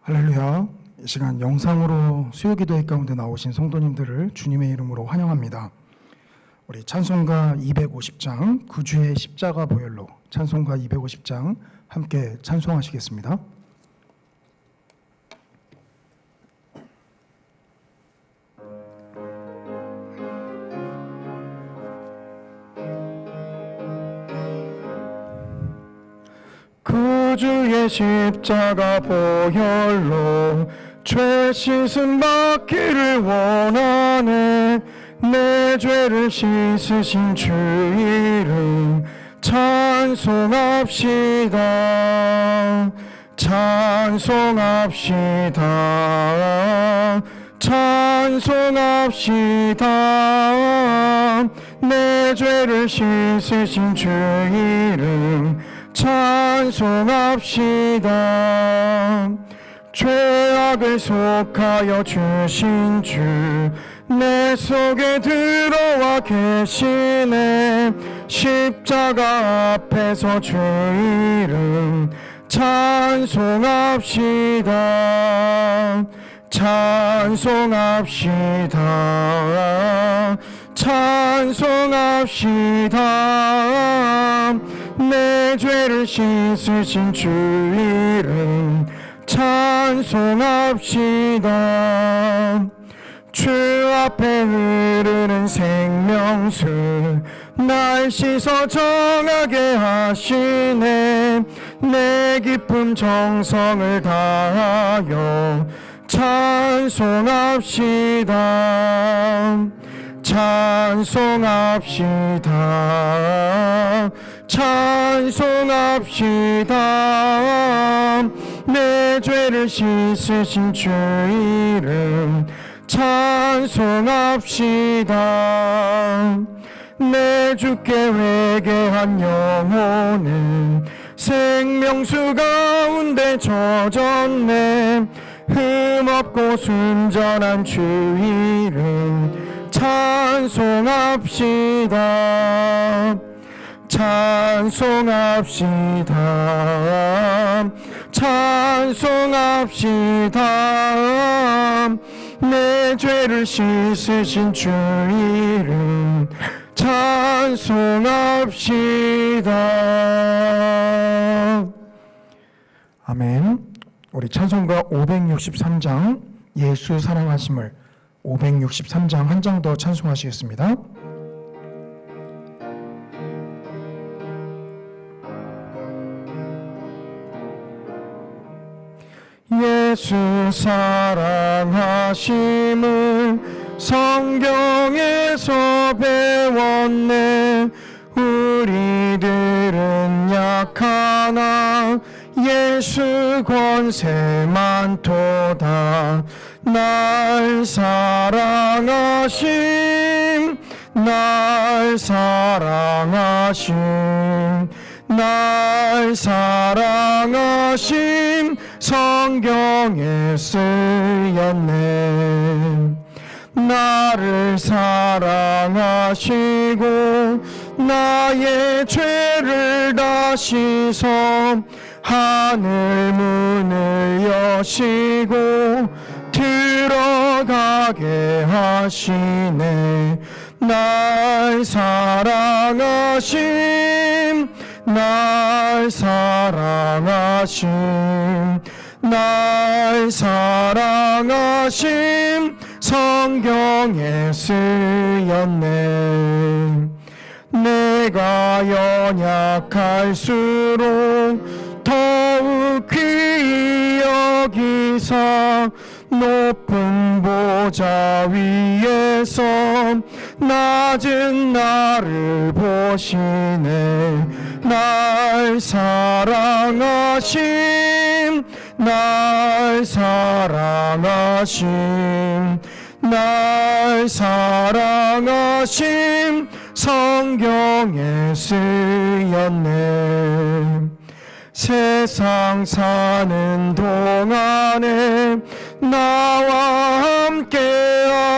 할렐루야. 이 시간 영상으로 수요기도회 가운데 나오신 성도님들을 주님의 이름으로 환영합니다. 우리 찬송가 250장 구주의 십자가 보혈로 찬송가 250장 함께 찬송하시겠습니다. 구주의 십자가 보혈로 죄 씻음 받기를 원하네. 내 죄를 씻으신 주 이름 찬송합시다. 찬송합시다. 찬송합시다. 내 죄를 씻으신 주 이름 찬송합시다. 죄악을 속하여 주신 주 내 속에 들어와 계시네. 십자가 앞에서 주 이름 찬송합시다. 찬송합시다. 찬송합시다. 내 죄를 씻으신 주 이름 찬송합시다. 주 앞에 흐르는 생명수 날 씻어 정하게 하시네. 내 기쁨 정성을 다하여 찬송합시다. 찬송합시다. 찬송합시다. 내 죄를 씻으신 주 이름 찬송합시다. 내 주께 회개한 영혼은 생명수 가운데 젖었네. 흠없고 순전한 주 이름 찬송합시다. 찬송합시다. 찬송합시다. 내 죄를 씻으신 주 이름 찬송합시다. 아멘. 우리 찬송가 563장 예수 사랑하심을 563장 한 장 더 찬송하시겠습니다. 예수 사랑하심을 성경에서 배웠네. 우리들은 약하나 예수 권세 많도다. 날 사랑하심 날 사랑하심 날 사랑하심 성경에 쓰였네. 나를 사랑하시고 나의 죄를 다 씻어 하늘 문을 여시고 들어가게 하시네. 날 사랑하심 날 사랑하심 날 사랑하심 성경에 쓰였네. 내가 연약할수록 더욱 귀히 여기사 높은 보좌 위에서 낮은 나를 보시네. 날 사랑하심 날 사랑하심 날 사랑하심 성경에 쓰였네. 세상 사는 동안에 나와 함께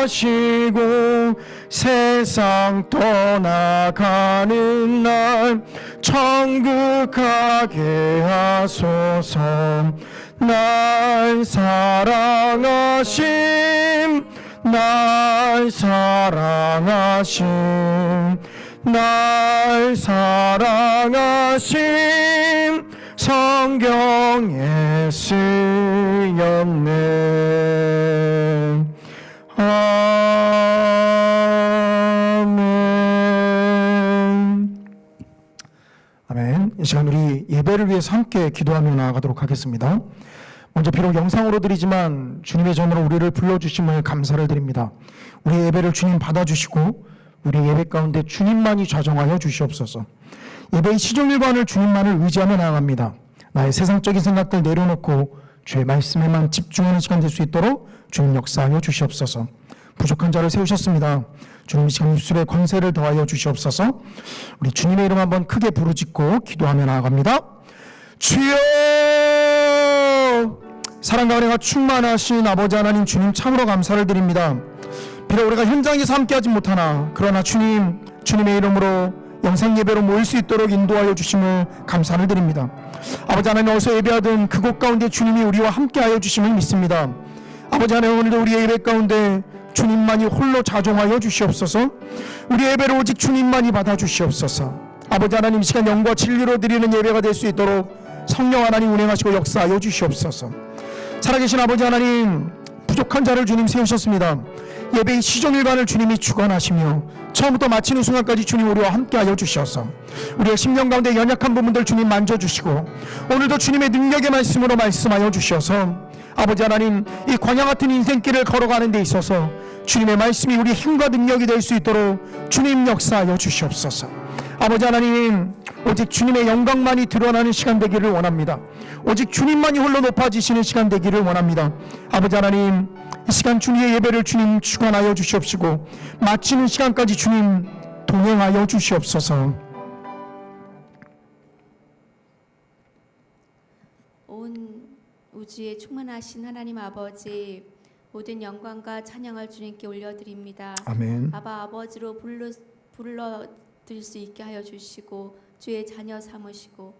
하시고 세상 떠나가는 날 천국 가게 하소서. 날 사랑하심, 날 사랑하심, 날 사랑하심, 성경에 쓰였네. 아멘. 아멘. 이 시간 우리 예배를 위해서 함께 기도하며 나아가도록 하겠습니다. 먼저 비록 영상으로 드리지만 주님의 전으로 우리를 불러주심을 감사를 드립니다. 우리의 예배를 주님 받아주시고 우리의 예배 가운데 주님만이 좌정하여 주시옵소서. 예배의 시종일관을 주님만을 의지하며 나아갑니다. 나의 세상적인 생각들 내려놓고 주의 말씀에만 집중하는 시간 될 수 있도록 주님 역사하여 주시옵소서. 부족한 자를 세우셨습니다. 주님 이 시간 입술에 권세를 더하여 주시옵소서. 우리 주님의 이름 한번 크게 부르짖고 기도하며 나아갑니다. 주여! 사랑과 은혜가 충만하신 아버지 하나님, 주님 참으로 감사를 드립니다. 비록 우리가 현장에서 함께하지 못하나 그러나 주님, 주님의 이름으로 영상 예배로 모일 수 있도록 인도하여 주심을 감사를 드립니다. 아버지 하나님, 어디서 예배하든 그곳 가운데 주님이 우리와 함께하여 주심을 믿습니다. 아버지 하나님, 오늘도 우리의 예배 가운데 주님만이 홀로 자종하여 주시옵소서. 우리의 예배를 오직 주님만이 받아주시옵소서. 아버지 하나님, 이 시간 영과 진리로 드리는 예배가 될 수 있도록 성령 하나님 운행하시고 역사하여 주시옵소서. 살아계신 아버지 하나님, 부족한 자를 주님 세우셨습니다. 예배의 시종일관을 주님이 주관하시며 처음부터 마치는 순간까지 주님 우리와 함께하여 주셔서 우리의 심령 가운데 연약한 부분들 주님 만져주시고 오늘도 주님의 능력의 말씀으로 말씀하여 주셔서 아버지 하나님, 이 광야 같은 인생길을 걸어가는 데 있어서 주님의 말씀이 우리 힘과 능력이 될 수 있도록 주님 역사하여 주시옵소서. 아버지 하나님, 오직 주님의 영광만이 드러나는 시간 되기를 원합니다. 오직 주님만이 홀로 높아지시는 시간 되기를 원합니다. 아버지 하나님, 이 시간 주님의 예배를 주님 주관하여 주시옵시고 마치는 시간까지 주님 동행하여 주시옵소서. 온 우주에 충만하신 하나님 아버지, 모든 영광과 찬양을 주님께 올려드립니다. 아멘. 아버지로 불러드릴 수 있게 하여 주시고 주의 자녀 삼으시고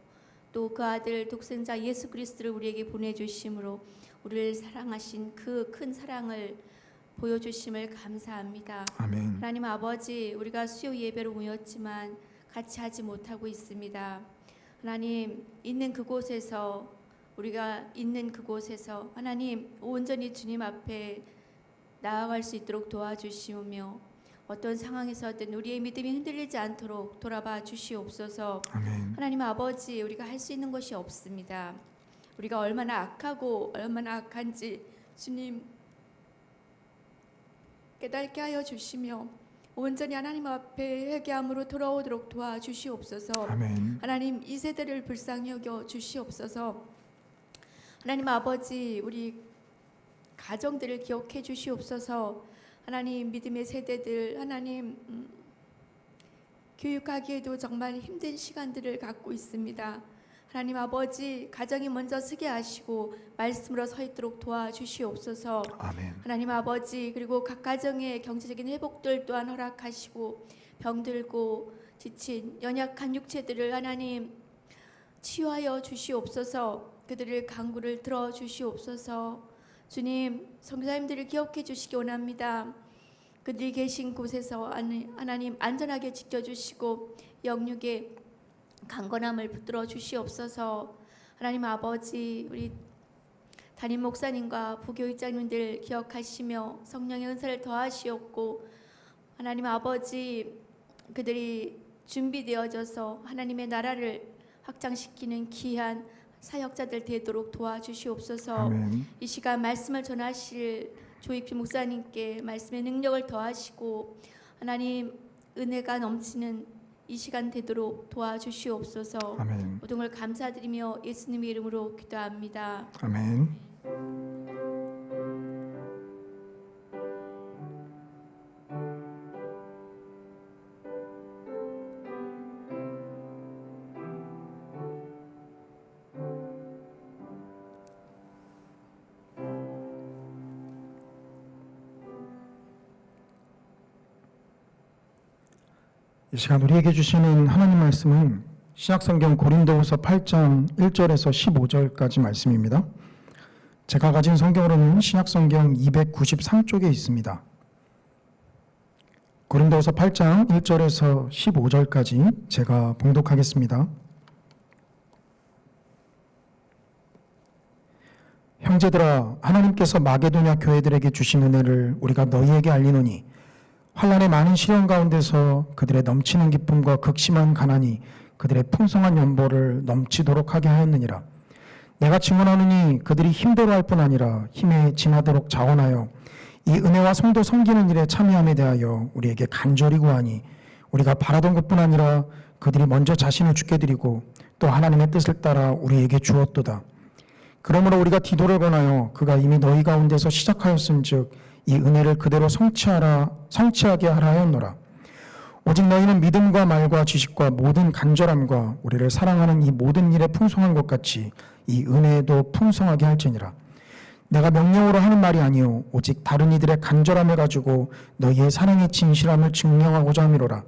또 그 아들 독생자 예수 그리스도를 우리에게 보내주심으로 우리를 사랑하신 그 큰 사랑을 보여주심을 감사합니다. 아멘. 하나님 아버지, 우리가 수요 예배로 모였지만 같이 하지 못하고 있습니다. 하나님, 우리가 있는 그곳에서 하나님 온전히 주님 앞에 나아갈 수 있도록 도와주시오며 어떤 상황에서든 우리의 믿음이 흔들리지 않도록 돌아봐 주시옵소서. 아멘. 하나님 아버지, 우리가 할 수 있는 것이 없습니다. 우리가 얼마나 악하고 얼마나 악한지 주님 깨닫게 하여 주시며 온전히 하나님 앞에 회개함으로 돌아오도록 도와주시옵소서. 아멘. 하나님, 이 세대를 불쌍히 여겨 주시옵소서. 하나님 아버지, 우리 가정들을 기억해 주시옵소서. 하나님, 믿음의 세대들 하나님 교육하기에도 정말 힘든 시간들을 갖고 있습니다. 하나님 아버지, 가정이 먼저 서게 하시고 말씀으로 서 있도록 도와주시옵소서. 아멘. 하나님 아버지, 그리고 각 가정의 경제적인 회복들 또한 허락하시고 병들고 지친 연약한 육체들을 하나님 치유하여 주시옵소서. 그들을 간구를 들어주시옵소서. 주님, 선교사님들을 기억해 주시기 원합니다. 그들이 계신 곳에서 하나님 안전하게 지켜주시고 영육의 강건함을 붙들어 주시옵소서. 하나님 아버지, 우리 담임 목사님과 부교육장님들 기억하시며 성령의 은사를 더하시옵고 하나님 아버지, 그들이 준비되어져서 하나님의 나라를 확장시키는 귀한 사역자들 되도록 도와주시옵소서. 아멘. 이 시간 말씀을 전하실 조익필 목사님께 말씀의 능력을 더하시고 하나님 은혜가 넘치는 이 시간 되도록 도와주시옵소서. 아멘. 모든 걸 감사드리며 예수님의 이름으로 기도합니다. 아멘. 이 시간 우리에게 주시는 하나님 말씀은 신약성경 고린도후서 8장 1절에서 15절까지 말씀입니다. 제가 가진 성경으로는 신약성경 293쪽에 있습니다. 고린도서 8장 1절에서 15절까지 제가 봉독하겠습니다. 형제들아, 하나님께서 마게도냐 교회들에게 주신 은혜를 우리가 너희에게 알리노니 환난의 많은 시련 가운데서 그들의 넘치는 기쁨과 극심한 가난이 그들의 풍성한 연보를 넘치도록 하게 하였느니라. 내가 증언하노니 그들이 힘대로 할 뿐 아니라 힘에 지나도록 자원하여 이 은혜와 성도 섬기는 일에 참여함에 대하여 우리에게 간절히 구하니 우리가 바라던 것뿐 아니라 그들이 먼저 자신을 주께 드리고 또 하나님의 뜻을 따라 우리에게 주었도다. 그러므로 우리가 디도를 권하여 그가 이미 너희 가운데서 시작하였은즉 이 은혜를 그대로 성취하게 하라 하였노라. 오직 너희는 믿음과 말과 지식과 모든 간절함과 우리를 사랑하는 이 모든 일에 풍성한 것 같이 이 은혜에도 풍성하게 할지니라. 내가 명령으로 하는 말이 아니요 오직 다른 이들의 간절함을 가지고 너희의 사랑의 진실함을 증명하고자 함이로라.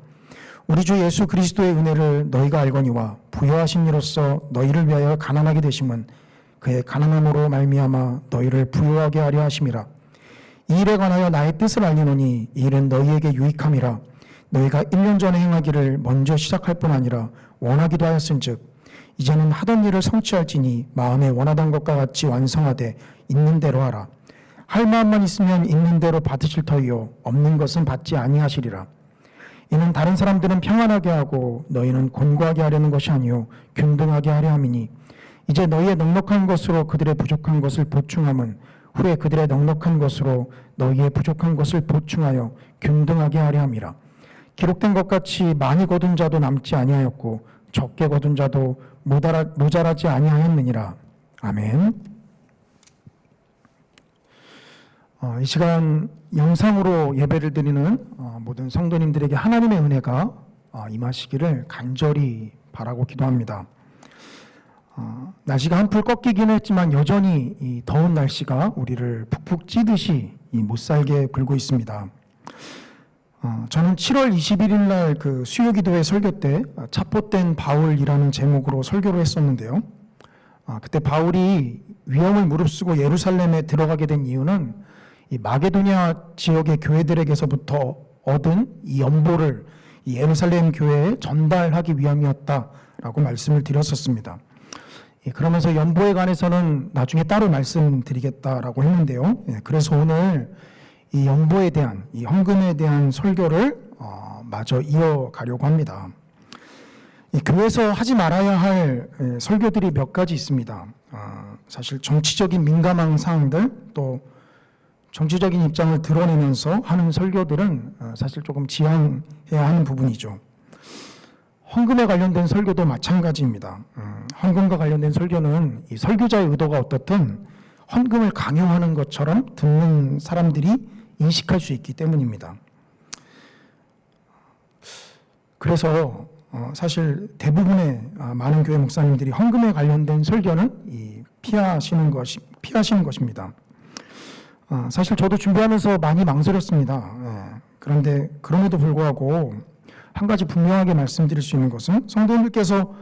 우리 주 예수 그리스도의 은혜를 너희가 알거니와 부여하신 이로써 너희를 위하여 가난하게 되심은 그의 가난함으로 말미암아 너희를 부유하게 하려 하심이라. 이 일에 관하여 나의 뜻을 알리노니 이 일은 너희에게 유익함이라. 너희가 1년 전에 행하기를 먼저 시작할 뿐 아니라 원하기도 하였은즉 이제는 하던 일을 성취할지니 마음에 원하던 것과 같이 완성하되 있는 대로 하라. 할 마음만 있으면 있는 대로 받으실 터이요 없는 것은 받지 아니하시리라. 이는 다른 사람들은 평안하게 하고 너희는 곤고하게 하려는 것이 아니요 균등하게 하려 함이니 이제 너희의 넉넉한 것으로 그들의 부족한 것을 보충함은 후에 그들의 넉넉한 것으로 너희의 부족한 것을 보충하여 균등하게 하려 함이라. 기록된 것 같이 많이 거둔 자도 남지 아니하였고 적게 거둔 자도 모자라지 아니하였느니라. 아멘. 이 시간 영상으로 예배를 드리는 모든 성도님들에게 하나님의 은혜가 임하시기를 간절히 바라고 기도합니다. 날씨가 한풀 꺾이긴 했지만 여전히 이 더운 날씨가 우리를 푹푹 찌듯이 못살게 굴고 있습니다. 저는 7월 21일 날 그 수요기도회 설교 때 차포된 바울이라는 제목으로 설교를 했었는데요. 그때 바울이 위험을 무릅쓰고 예루살렘에 들어가게 된 이유는 이 마게도냐 지역의 교회들에게서부터 얻은 이 연보를 이 예루살렘 교회에 전달하기 위함이었다라고 말씀을 드렸었습니다. 그러면서 연보에 관해서는 나중에 따로 말씀드리겠다라고 했는데요. 그래서 오늘 이 연보에 대한, 이 헌금에 대한 설교를 마저 이어가려고 합니다. 이 교회에서 하지 말아야 할 설교들이 몇 가지 있습니다. 사실 정치적인 민감한 사항들, 또 정치적인 입장을 드러내면서 하는 설교들은 사실 조금 지양해야 하는 부분이죠. 헌금에 관련된 설교도 마찬가지입니다. 헌금과 관련된 설교는 이 설교자의 의도가 어떻든 헌금을 강요하는 것처럼 듣는 사람들이 인식할 수 있기 때문입니다. 그래서 사실 대부분의 많은 교회 목사님들이 헌금에 관련된 설교는 피하시는 것입니다. 사실 저도 준비하면서 많이 망설였습니다. 그런데 그럼에도 불구하고 한 가지 분명하게 말씀드릴 수 있는 것은 성도님들께서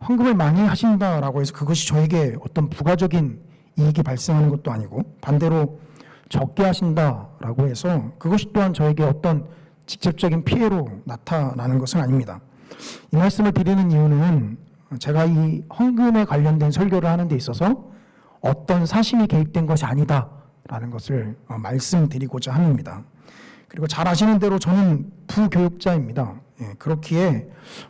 헌금을 많이 하신다라고 해서 그것이 저에게 어떤 부가적인 이익이 발생하는 것도 아니고 반대로 적게 하신다라고 해서 그것이 또한 저에게 어떤 직접적인 피해로 나타나는 것은 아닙니다. 이 말씀을 드리는 이유는 제가 이 헌금에 관련된 설교를 하는 데 있어서 어떤 사심이 개입된 것이 아니다라는 것을 말씀드리고자 합니다. 그리고 잘 아시는 대로 저는 부교육자입니다. 그렇기에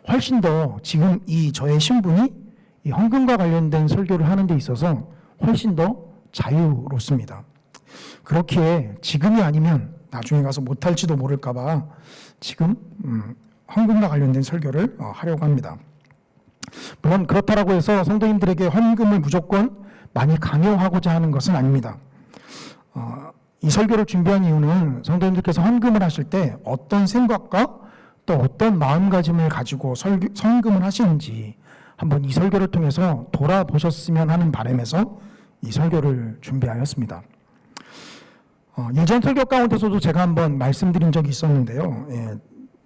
훨씬 더 지금 이 저의 신분이 이 헌금과 관련된 설교를 하는 데 있어서 훨씬 더 자유롭습니다. 그렇기에 지금이 아니면 나중에 가서 못할지도 모를까 봐 지금 헌금과 관련된 설교를 하려고 합니다. 물론 그렇다라고 해서 성도님들에게 헌금을 무조건 많이 강요하고자 하는 것은 아닙니다. 이 설교를 준비한 이유는 성도님들께서 헌금을 하실 때 어떤 생각과 또 어떤 마음가짐을 가지고 헌금을 하시는지 한번 이 설교를 통해서 돌아보셨으면 하는 바람에서 이 설교를 준비하였습니다. 예전 설교 가운데서도 제가 한번 말씀드린 적이 있었는데요.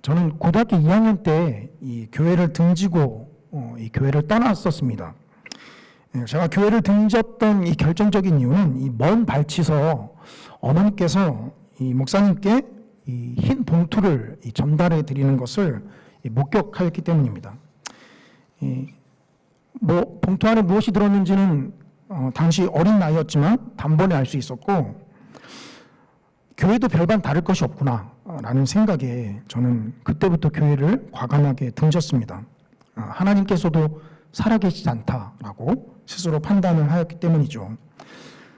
저는 고등학교 2학년 때 이 교회를 등지고 이 교회를 떠났었습니다. 제가 교회를 등졌던 이 결정적인 이유는 이 먼 발치서 어머니께서 이 목사님께 이 흰 봉투를 전달해 드리는 것을 목격하였기 때문입니다. 뭐 봉투 안에 무엇이 들었는지는 당시 어린 나이였지만 단번에 알 수 있었고, 교회도 별반 다를 것이 없구나라는 생각에 저는 그때부터 교회를 과감하게 등졌습니다. 하나님께서도 살아계시지 않다라고 스스로 판단을 하였기 때문이죠.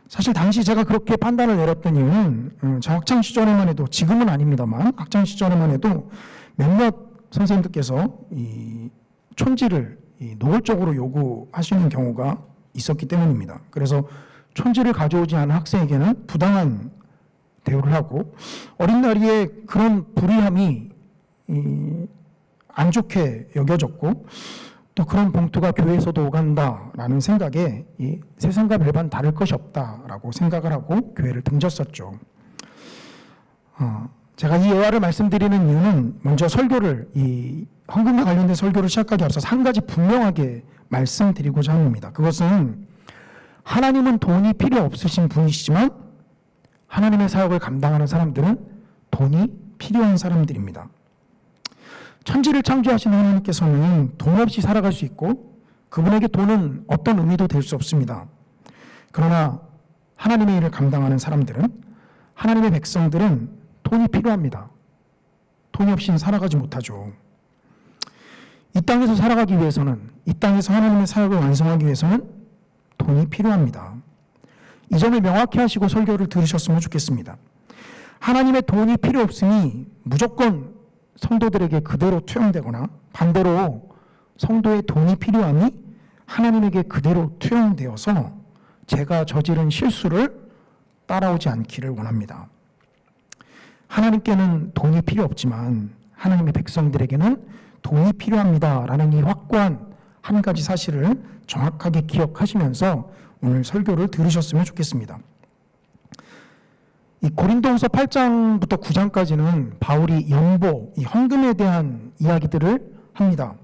사실 당시 제가 그렇게 판단을 내렸던 이유는 저 학창 시절에만 해도, 지금은 아닙니다만 학창 시절에만 해도 몇몇 선생님들께서 이 촌지를 노골적으로 요구하시는 경우가 있었기 때문입니다. 그래서 촌지를 가져오지 않은 학생에게는 부당한 대우를 하고, 어린 나이에 그런 불의함이 안 좋게 여겨졌고, 또 그런 봉투가 교회에서도 오간다라는 생각에 이 세상과 별반 다를 것이 없다라고 생각을 하고 교회를 등졌었죠. 제가 이 예화를 말씀드리는 이유는 먼저 설교를, 이 헌금과 관련된 설교를 시작하기 앞서서 한 가지 분명하게 말씀드리고자 합니다. 그것은 하나님은 돈이 필요 없으신 분이시지만 하나님의 사역을 감당하는 사람들은 돈이 필요한 사람들입니다. 천지를 창조하신 하나님께서는 돈 없이 살아갈 수 있고 그분에게 돈은 어떤 의미도 될 수 없습니다. 그러나 하나님의 일을 감당하는 사람들은, 하나님의 백성들은 돈이 필요합니다. 돈이 없이는 살아가지 못하죠. 이 땅에서 살아가기 위해서는, 이 땅에서 하나님의 사역을 완성하기 위해서는 돈이 필요합니다. 이 점을 명확히 하시고 설교를 들으셨으면 좋겠습니다. 하나님의 돈이 필요 없으니 무조건 성도들에게 그대로 투영되거나, 반대로 성도의 돈이 필요함이 하나님에게 그대로 투영되어서 제가 저지른 실수를 따라오지 않기를 원합니다. 하나님께는 돈이 필요 없지만 하나님의 백성들에게는 돈이 필요합니다라는 이 확고한 한 가지 사실을 정확하게 기억하시면서 오늘 설교를 들으셨으면 좋겠습니다. 이 고린도후서 8장부터 9장까지는 바울이 연보, 이 헌금에 대한 이야기들을 합니다.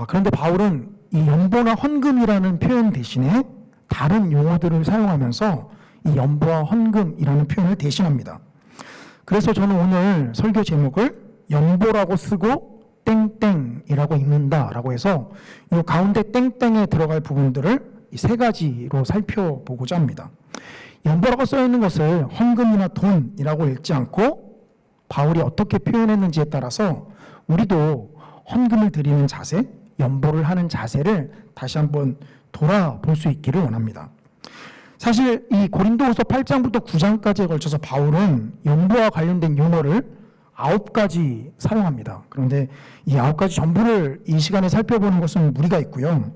그런데 바울은 이 연보나 헌금이라는 표현 대신에 다른 용어들을 사용하면서 이 연보와 헌금이라는 표현을 대신합니다. 그래서 저는 오늘 설교 제목을 연보라고 쓰고 땡땡이라고 읽는다라고 해서 이 가운데 땡땡에 들어갈 부분들을 이 세 가지로 살펴보고자 합니다. 연보라고 써 있는 것을 헌금이나 돈이라고 읽지 않고 바울이 어떻게 표현했는지에 따라서 우리도 헌금을 드리는 자세, 연보를 하는 자세를 다시 한번 돌아볼 수 있기를 원합니다. 사실 이 고린도후서 8장부터 9장까지에 걸쳐서 바울은 연보와 관련된 용어를 9가지 사용합니다. 그런데 이 9가지 전부를 이 시간에 살펴보는 것은 무리가 있고요.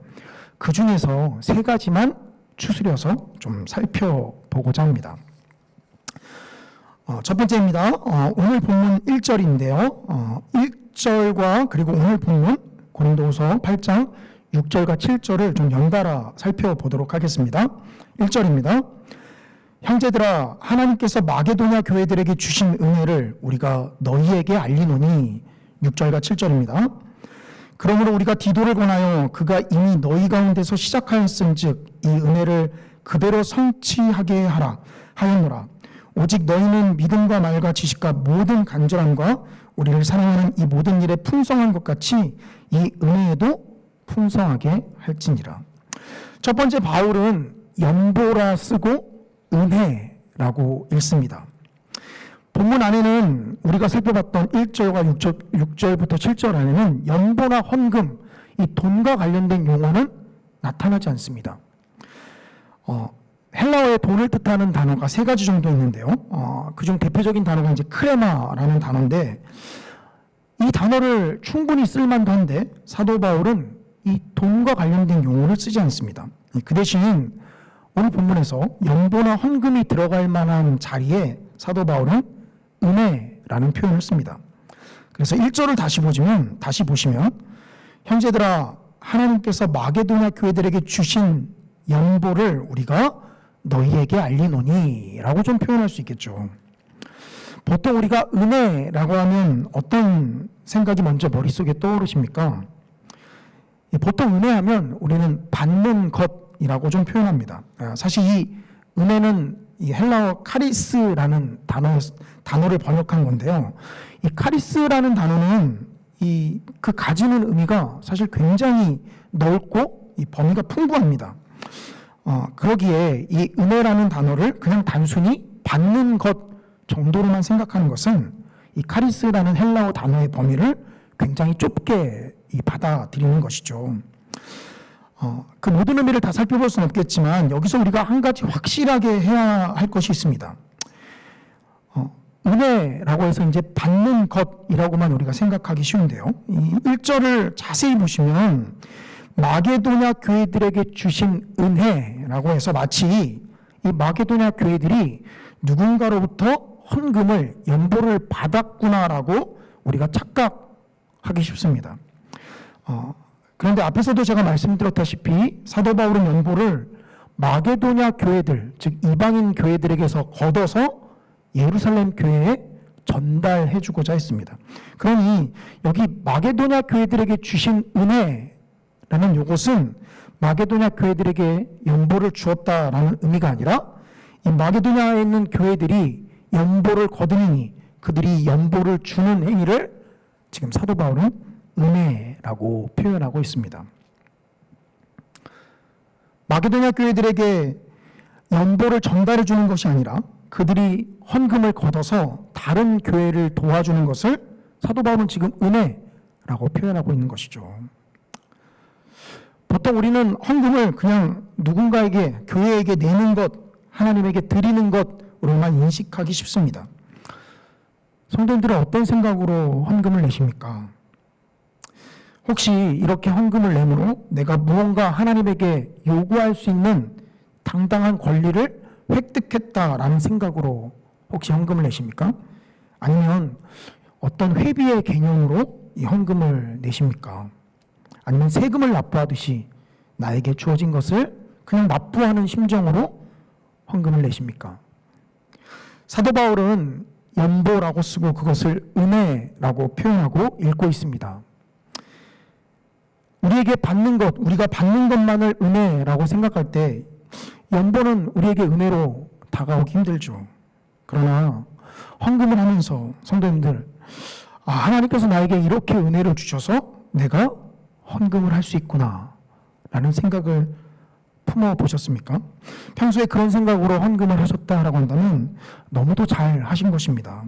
그 중에서 3가지만 추스려서 좀 살펴보고자 합니다. 첫 번째입니다. 오늘 본문 1절인데요. 1절과 그리고 오늘 본문 고린도후서 8장 6절과 7절을 좀 연달아 살펴보도록 하겠습니다. 1절입니다. 형제들아, 하나님께서 마게도냐 교회들에게 주신 은혜를 우리가 너희에게 알리노니. 6절과 7절입니다. 그러므로 우리가 디도를 권하여 그가 이미 너희 가운데서 시작하였은즉 이 은혜를 그대로 성취하게 하였노라. 오직 너희는 믿음과 말과 지식과 모든 간절함과 우리를 사랑하는 이 모든 일에 풍성한 것 같이 이 은혜에도 풍성하게 할지니라. 첫 번째, 바울은 연보라 쓰고 은혜라고 읽습니다. 본문 안에는 우리가 살펴봤던 1절과 6절부터 7절 안에는 연보나 헌금, 이 돈과 관련된 용어는 나타나지 않습니다. 헬라어의 돈을 뜻하는 단어가 3가지 정도 있는데요. 그중 대표적인 단어가 이제 크레마라는 단어인데, 이 단어를 충분히 쓸만도 한데 사도 바울은 이 돈과 관련된 용어를 쓰지 않습니다. 그 대신 오늘 본문에서 연보나 헌금이 들어갈 만한 자리에 사도 바울은 은혜라는 표현을 씁니다. 그래서 1절을 다시 보시면 형제들아, 하나님께서 마게도냐 교회들에게 주신 연보를 우리가 너희에게 알리노니 라고 좀 표현할 수 있겠죠. 보통 우리가 은혜라고 하면 어떤 생각이 먼저 머릿속에 떠오르십니까? 보통 은혜하면 우리는 받는 것이라고 좀 표현합니다. 사실 이 은혜는 이 헬라어 카리스라는 단어를 번역한 건데요. 이 카리스라는 단어는 그 가지는 의미가 사실 굉장히 넓고 이 범위가 풍부합니다. 그러기에 이 은혜라는 단어를 그냥 단순히 받는 것 정도로만 생각하는 것은 이 카리스라는 헬라어 단어의 범위를 굉장히 좁게 받아들이는 것이죠. 그 모든 의미를 다 살펴볼 수는 없겠지만 여기서 우리가 한 가지 확실하게 해야 할 것이 있습니다. 은혜라고 해서 이제 받는 것이라고만 우리가 생각하기 쉬운데요. 이 1절을 자세히 보시면 마게도냐 교회들에게 주신 은혜라고 해서 마치 이 마게도냐 교회들이 누군가로부터 헌금을 연보를 받았구나라고 우리가 착각하기 쉽습니다. 그런데 앞에서도 제가 말씀드렸다시피 사도 바울은 연보를 마게도냐 교회들, 즉 이방인 교회들에게서 걷어서 예루살렘 교회에 전달해 주고자 했습니다. 그러니 여기 마게도냐 교회들에게 주신 은혜라는 요것은 마게도냐 교회들에게 연보를 주었다라는 의미가 아니라 이 마게도냐에 있는 교회들이 연보를 거두니 그들이 연보를 주는 행위를 지금 사도 바울은 은혜라고 표현하고 있습니다. 마게도냐 교회들에게 연보를 전달해 주는 것이 아니라 그들이 헌금을 걷어서 다른 교회를 도와주는 것을 사도 바울은 지금 은혜라고 표현하고 있는 것이죠. 보통 우리는 헌금을 그냥 누군가에게, 교회에게 내는 것, 하나님에게 드리는 것으로만 인식하기 쉽습니다. 성도님들은 어떤 생각으로 헌금을 내십니까? 혹시 이렇게 헌금을 내므로 내가 무언가 하나님에게 요구할 수 있는 당당한 권리를 획득했다라는 생각으로 혹시 헌금을 내십니까? 아니면 어떤 회비의 개념으로 이 헌금을 내십니까? 아니면 세금을 납부하듯이 나에게 주어진 것을 그냥 납부하는 심정으로 헌금을 내십니까? 사도 바울은 연보라고 쓰고 그것을 은혜라고 표현하고 읽고 있습니다. 우리에게 받는 것, 우리가 받는 것만을 은혜라고 생각할 때 연보는 우리에게 은혜로 다가오기 힘들죠. 그러나 헌금을 하면서 성도님들, 하나님께서 나에게 이렇게 은혜를 주셔서 내가 헌금을 할 수 있구나 라는 생각을 품어보셨습니까? 평소에 그런 생각으로 헌금을 하셨다라고 한다면 너무도 잘 하신 것입니다.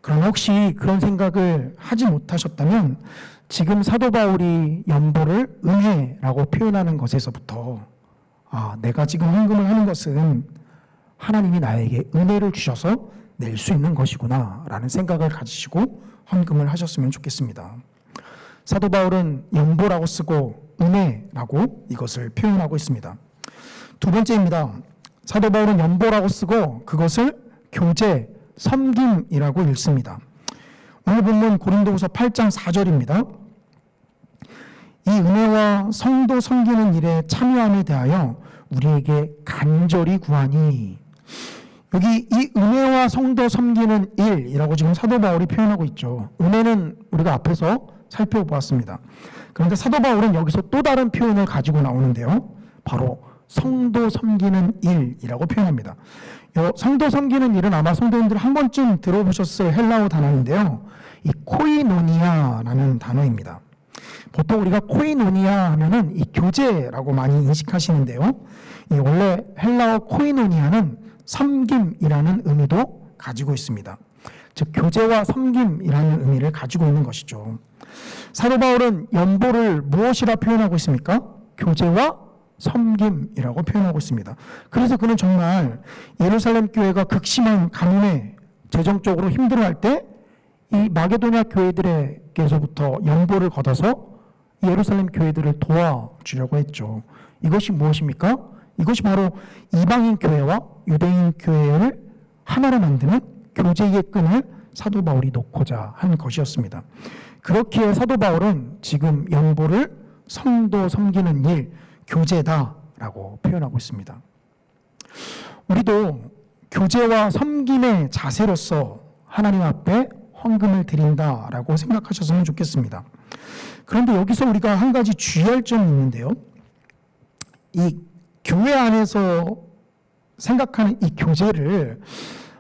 그러나 혹시 그런 생각을 하지 못하셨다면 지금 사도 바울이 연보를 은혜라고 표현하는 것에서부터 내가 지금 헌금을 하는 것은 하나님이 나에게 은혜를 주셔서 낼 수 있는 것이구나 라는 생각을 가지시고 헌금을 하셨으면 좋겠습니다. 사도 바울은 연보라고 쓰고 은혜라고 이것을 표현하고 있습니다. 두 번째입니다. 사도 바울은 연보라고 쓰고 그것을 교제, 섬김이라고 읽습니다. 오늘 본문 고린도후서 8장 4절입니다. 이 은혜와 성도 섬기는 일에 참여함에 대하여 우리에게 간절히 구하니, 여기 이 은혜와 성도 섬기는 일이라고 지금 사도 바울이 표현하고 있죠. 은혜는 우리가 앞에서 살펴보았습니다. 그런데 사도 바울은 여기서 또 다른 표현을 가지고 나오는데요. 바로 성도 섬기는 일이라고 표현합니다. 성도 섬기는 일은 아마 성도님들 한 번쯤 들어보셨을 헬라어 단어인데요. 이 코이노니아라는 단어입니다. 보통 우리가 코이노니아 하면은 이 교제라고 많이 인식하시는데요. 이 원래 헬라어 코이노니아는 섬김이라는 의미도 가지고 있습니다. 즉 교제와 섬김이라는 의미를 가지고 있는 것이죠. 사도 바울은 연보를 무엇이라 표현하고 있습니까? 교제와 섬김이라고 표현하고 있습니다. 그래서 그는 정말 예루살렘 교회가 극심한 가뭄에 재정적으로 힘들어할 때 이 마게도냐 교회들에게서부터 연보를 걷어서 예루살렘 교회들을 도와주려고 했죠. 이것이 무엇입니까? 이것이 바로 이방인 교회와 유대인 교회를 하나로 만드는 교제의 끈을 사도 바울이 놓고자 한 것이었습니다. 그렇기에 사도 바울은 지금 연보를 성도 섬기는 일, 교제다라고 표현하고 있습니다. 우리도 교제와 섬김의 자세로서 하나님 앞에 헌금을 드린다라고 생각하셨으면 좋겠습니다. 그런데 여기서 우리가 한 가지 주의할 점이 있는데요. 이 교회 안에서 생각하는 이 교제를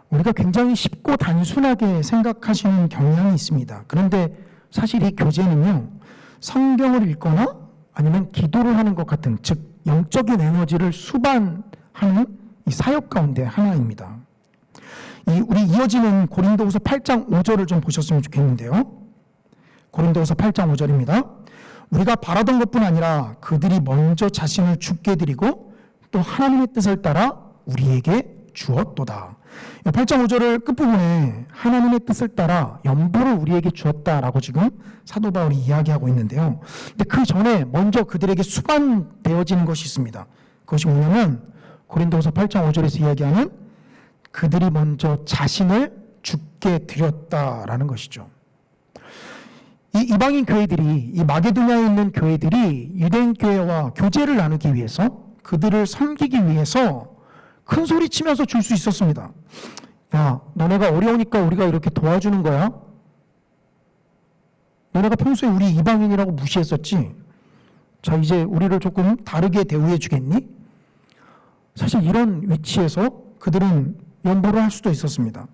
우리가 굉장히 쉽고 단순하게 생각하시는 경향이 있습니다. 그런데 사실 이 교제는요, 성경을 읽거나 아니면 기도를 하는 것 같은, 즉 영적인 에너지를 수반하는 이 사역 가운데 하나입니다. 우리 이어지는 고린도후서 8장 5절을 좀 보셨으면 좋겠는데요. 고린도후서 8장 5절입니다. 우리가 바라던 것뿐 아니라 그들이 먼저 자신을 죽게 드리고 또 하나님의 뜻을 따라 우리에게 주었도다. 8장 5절을 끝부분에 하나님의 뜻을 따라 연보를 우리에게 주었다라고 지금 사도 바울이 이야기하고 있는데요. 근데 그 전에 먼저 그들에게 수반되어지는 것이 있습니다. 그것이 뭐냐면 고린도후서 8장 5절에서 이야기하는 그들이 먼저 자신을 죽게 드렸다라는 것이죠. 이 이방인 교회들이, 이 마게도냐에 있는 교회들이 유대인 교회와 교제를 나누기 위해서, 그들을 섬기기 위해서 큰 소리 치면서 줄 수 있었습니다. 야, 너네가 어려우니까 우리가 이렇게 도와주는 거야? 너네가 평소에 우리 이방인이라고 무시했었지? 자, 이제 우리를 조금 다르게 대우해 주겠니? 사실 이런 위치에서 그들은 연보를 할 수도 있었습니다.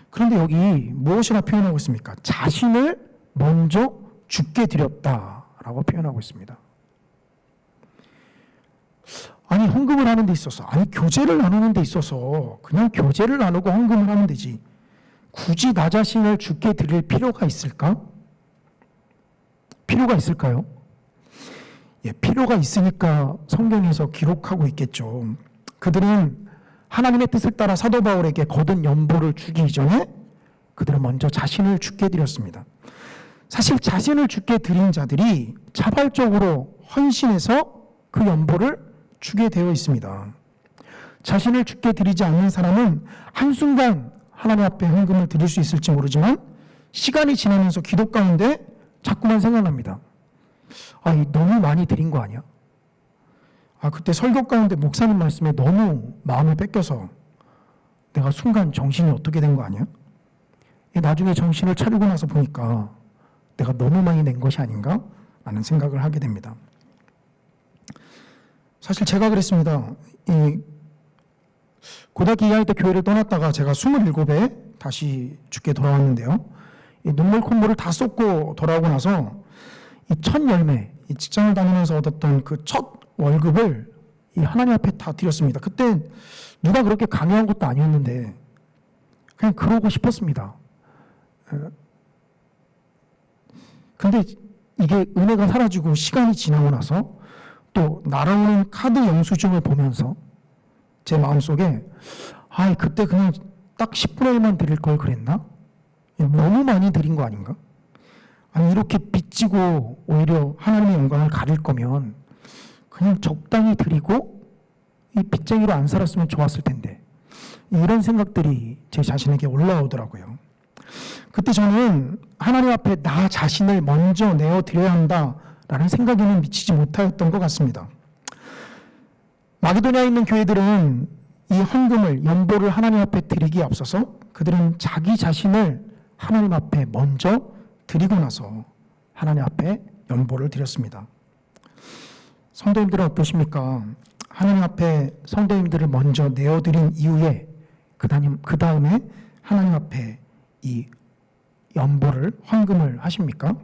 그런데 여기 무엇이라 표현하고 있습니까? 자신을 먼저 죽게 드렸다라고 표현하고 있습니다. 아니, 헌금을 하는 데 있어서, 아니, 교제를 나누는 데 있어서 그냥 교제를 나누고 헌금을 하면 되지, 굳이 나 자신을 죽게 드릴 필요가 있을까? 필요가 있을까요? 예, 필요가 있으니까 성경에서 기록하고 있겠죠. 그들은 하나님의 뜻을 따라 사도 바울에게 거둔 연보를 주기 이전에 그들은 먼저 자신을 죽게 드렸습니다. 사실 자신을 죽게 드린 자들이 자발적으로 헌신해서 그 연보를 주게 되어 있습니다. 자신을 죽게 드리지 않는 사람은 한순간 하나님 앞에 헌금을 드릴 수 있을지 모르지만 시간이 지나면서 기도 가운데 자꾸만 생각납니다. 아, 너무 많이 드린 거 아니야? 아, 그때 설교 가운데 목사님 말씀에 너무 마음을 뺏겨서 내가 순간 정신이 어떻게 된 거 아니야? 나중에 정신을 차리고 나서 보니까 내가 너무 많이 낸 것이 아닌가? 라는 생각을 하게 됩니다. 사실 제가 그랬습니다. 고등학교 2학년 때 교회를 떠났다가 제가 27에 다시 죽게 돌아왔는데요. 이 눈물 콧물을 다 쏟고 돌아오고 나서 이 첫 열매, 이 직장을 다니면서 얻었던 그 첫 월급을 이 하나님 앞에 다 드렸습니다. 그때 누가 그렇게 강요한 것도 아니었는데 그냥 그러고 싶었습니다. 근데 이게 은혜가 사라지고 시간이 지나고 나서 또 날아오는 카드 영수증을 보면서 제 마음속에 그때 그냥 딱 10분의 1만 드릴 걸 그랬나? 너무 많이 드린 거 아닌가? 아니, 이렇게 빚지고 오히려 하나님의 영광을 가릴 거면 그냥 적당히 드리고 이 빚쟁이로 안 살았으면 좋았을 텐데, 이런 생각들이 제 자신에게 올라오더라고요. 그때 저는 하나님 앞에 나 자신을 먼저 내어드려야 한다라는 생각에는 미치지 못하였던 것 같습니다. 마게도냐에 있는 교회들은 이 헌금을, 연보를 하나님 앞에 드리기에 앞서서 그들은 자기 자신을 하나님 앞에 먼저 드리고 나서 하나님 앞에 연보를 드렸습니다. 성도님들은 어떠십니까? 하나님 앞에 성도님들을 먼저 내어드린 이후에 그 다음에 하나님 앞에 이 연보를, 헌금을 하십니까?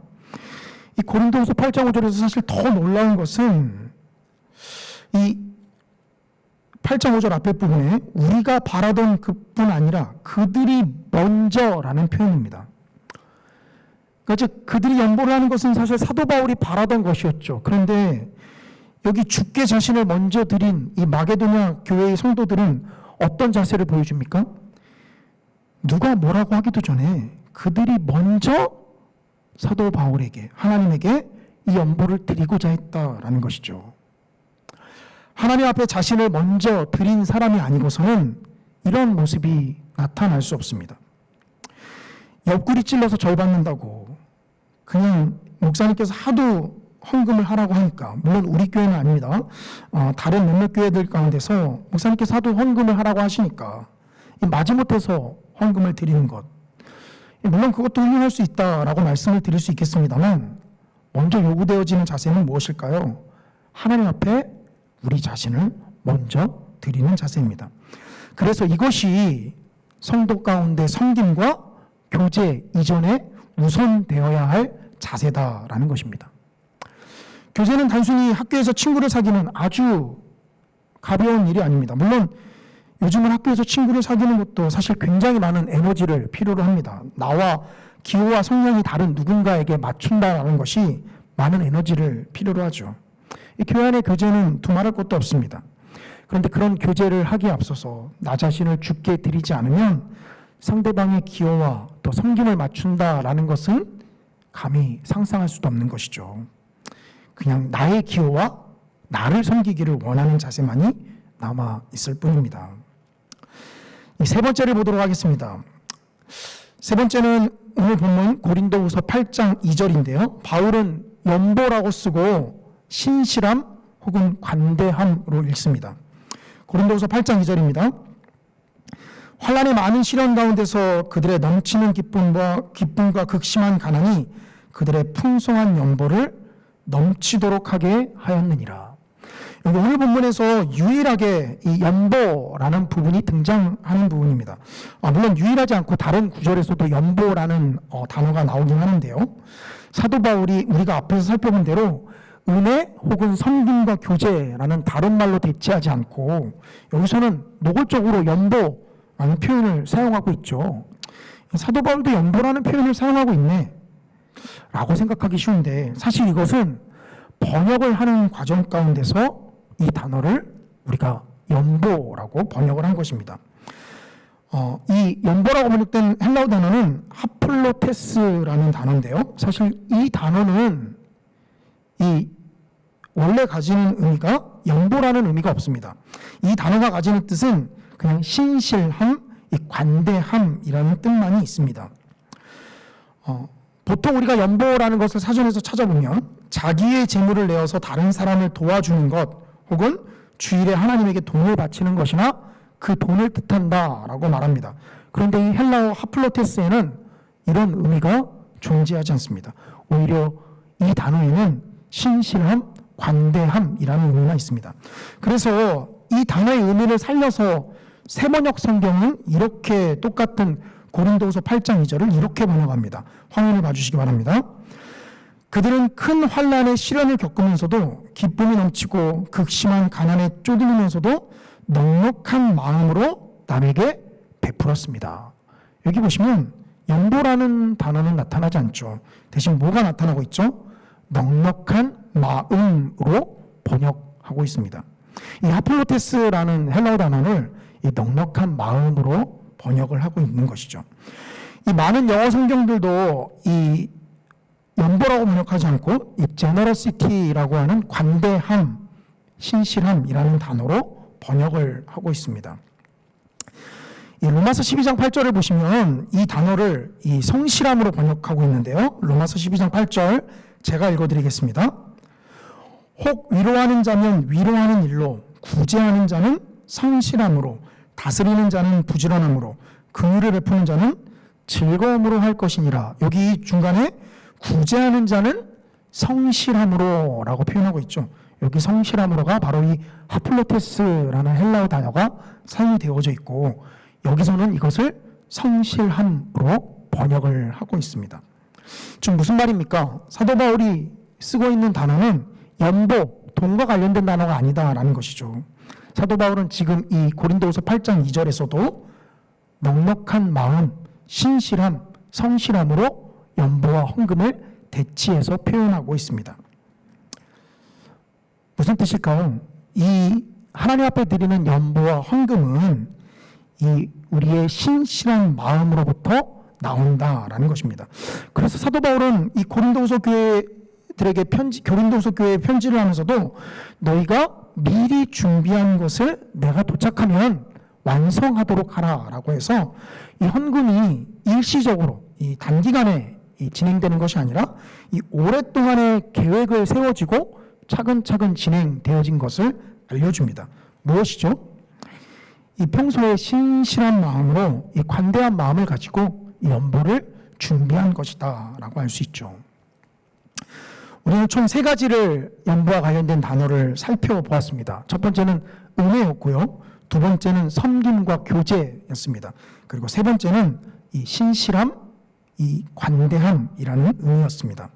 이 고린도후서 8장 5절에서 사실 더 놀라운 것은 이 8장 5절 앞에 부분에 우리가 바라던 그뿐 아니라 그들이 먼저라는 표현입니다. 그러니까 즉 그들이 연보를 하는 것은 사실 사도 바울이 바라던 것이었죠. 그런데 여기 주께 자신을 먼저 드린 이 마게도냐 교회의 성도들은 어떤 자세를 보여줍니까? 누가 뭐라고 하기도 전에 그들이 먼저 사도 바울에게, 하나님에게 이 연보를 드리고자 했다라는 것이죠. 하나님 앞에 자신을 먼저 드린 사람이 아니고서는 이런 모습이 나타날 수 없습니다. 옆구리 찔러서 절 받는다고 그냥 목사님께서 하도 헌금을 하라고 하니까, 물론 우리 교회는 아닙니다. 다른 몇몇 교회들 가운데서 목사님께서 하도 헌금을 하라고 하시니까 마지못해서 헌금을 드리는 것, 물론 그것도 훌륭할 수 있다라고 말씀을 드릴 수 있겠습니다만 먼저 요구되어지는 자세는 무엇일까요? 하나님 앞에 우리 자신을 먼저 드리는 자세입니다. 그래서 이것이 성도 가운데 섬김과 교제 이전에 우선되어야 할 자세다라는 것입니다. 교제는 단순히 학교에서 친구를 사귀는 아주 가벼운 일이 아닙니다. 물론 요즘은 학교에서 친구를 사귀는 것도 사실 굉장히 많은 에너지를 필요로 합니다. 나와 기호와 성향이 다른 누군가에게 맞춘다라는 것이 많은 에너지를 필요로 하죠. 이 교회 안의 교제는 두말할 것도 없습니다. 그런데 그런 교제를 하기에 앞서서 나 자신을 주께 드리지 않으면 상대방의 기호와 또 섬김을 맞춘다라는 것은 감히 상상할 수도 없는 것이죠. 그냥 나의 기호와 나를 섬기기를 원하는 자세만이 남아 있을 뿐입니다. 이 세 번째를 보도록 하겠습니다. 세 번째는 오늘 본문 고린도후서 8장 2절인데요. 바울은 연보라고 쓰고 신실함 혹은 관대함으로 읽습니다. 고린도후서 8장 2절입니다. 환난의 많은 시련 가운데서 그들의 넘치는 기쁨과 극심한 가난이 그들의 풍성한 연보를 넘치도록 하게 하였느니라. 여기 오늘 본문에서 유일하게 이 연보라는 부분이 등장하는 부분입니다. 물론 유일하지 않고 다른 구절에서도 연보라는 단어가 나오긴 하는데요. 사도 바울이 우리가 앞에서 살펴본 대로 은혜 혹은 섬김과 교제라는 다른 말로 대체하지 않고 여기서는 노골적으로 연보라는 표현을 사용하고 있죠. 사도 바울도 연보라는 표현을 사용하고 있네 라고 생각하기 쉬운데 사실 이것은 번역을 하는 과정 가운데서 이 단어를 우리가 연보라고 번역을 한 것입니다. 이 연보라고 번역된 헬라어 단어는 하플로테스라는 단어인데요. 사실 이 단어는 이 원래 가지는 의미가 연보라는 의미가 없습니다. 이 단어가 가지는 뜻은 그냥 신실함, 이 관대함이라는 뜻만이 있습니다. 보통 우리가 연보라는 것을 사전에서 찾아보면 자기의 재물을 내어서 다른 사람을 도와주는 것 혹은 주일에 하나님에게 돈을 바치는 것이나 그 돈을 뜻한다라고 말합니다. 그런데 이 헬라어 하플로테스에는 이런 의미가 존재하지 않습니다. 오히려 이 단어에는 신실함, 관대함이라는 의미가 있습니다. 그래서 이 단어의 의미를 살려서 새번역 성경은 이렇게 똑같은 고린도후서 8장 2절을 이렇게 번역합니다. 화면을 봐주시기 바랍니다. 그들은 큰 환난의 시련을 겪으면서도 기쁨이 넘치고 극심한 가난에 쪼들리면서도 넉넉한 마음으로 남에게 베풀었습니다. 여기 보시면 연보라는 단어는 나타나지 않죠. 대신 뭐가 나타나고 있죠? 넉넉한 마음으로 번역하고 있습니다. 이 하플로테스라는 헬라어 단어를 이 넉넉한 마음으로 번역을 하고 있는 것이죠. 이 많은 영어 성경들도 이 연보라고 번역하지 않고 이 generosity라고 하는 관대함, 신실함이라는 단어로 번역을 하고 있습니다. 이 로마서 12장 8절을 보시면 이 단어를 이 성실함으로 번역하고 있는데요. 로마서 12장 8절 제가 읽어드리겠습니다. 혹 위로하는 자면 위로하는 일로, 구제하는 자는 성실함으로, 다스리는 자는 부지런함으로, 긍휼을 베푸는 자는 즐거움으로 할 것이니라. 여기 중간에 구제하는 자는 성실함으로 라고 표현하고 있죠. 여기 성실함으로가 바로 이 하플로테스라는 헬라어 단어가 사용이 되어져 있고 여기서는 이것을 성실함으로 번역을 하고 있습니다. 지금 무슨 말입니까? 사도 바울이 쓰고 있는 단어는 연보, 돈과 관련된 단어가 아니다라는 것이죠. 사도 바울은 지금 이 고린도후서 8장 2절에서도 넉넉한 마음, 신실함, 성실함으로 연보와 헌금을 대치해서 표현하고 있습니다. 무슨 뜻일까요? 이 하나님 앞에 드리는 연보와 헌금은 이 우리의 신실한 마음으로부터 나온다라는 것입니다. 그래서 사도 바울은 이 고린도후서 교회들에게 고린도후서 교회에 편지를 하면서도 너희가 미리 준비한 것을 내가 도착하면 완성하도록 하라라고 해서 이 헌금이 일시적으로 이 단기간에 진행되는 것이 아니라 이 오랫동안의 계획을 세워지고 차근차근 진행되어진 것을 알려줍니다. 무엇이죠? 이 평소에 신실한 마음으로 이 관대한 마음을 가지고 이 연보를 준비한 것이다라고 할 수 있죠. 우리는 총 3가지를 연보와 관련된 단어를 살펴보았습니다. 첫 번째는 은혜였고요. 두 번째는 섬김과 교제였습니다. 그리고 세 번째는 이 신실함, 이 관대함이라는 의미였습니다.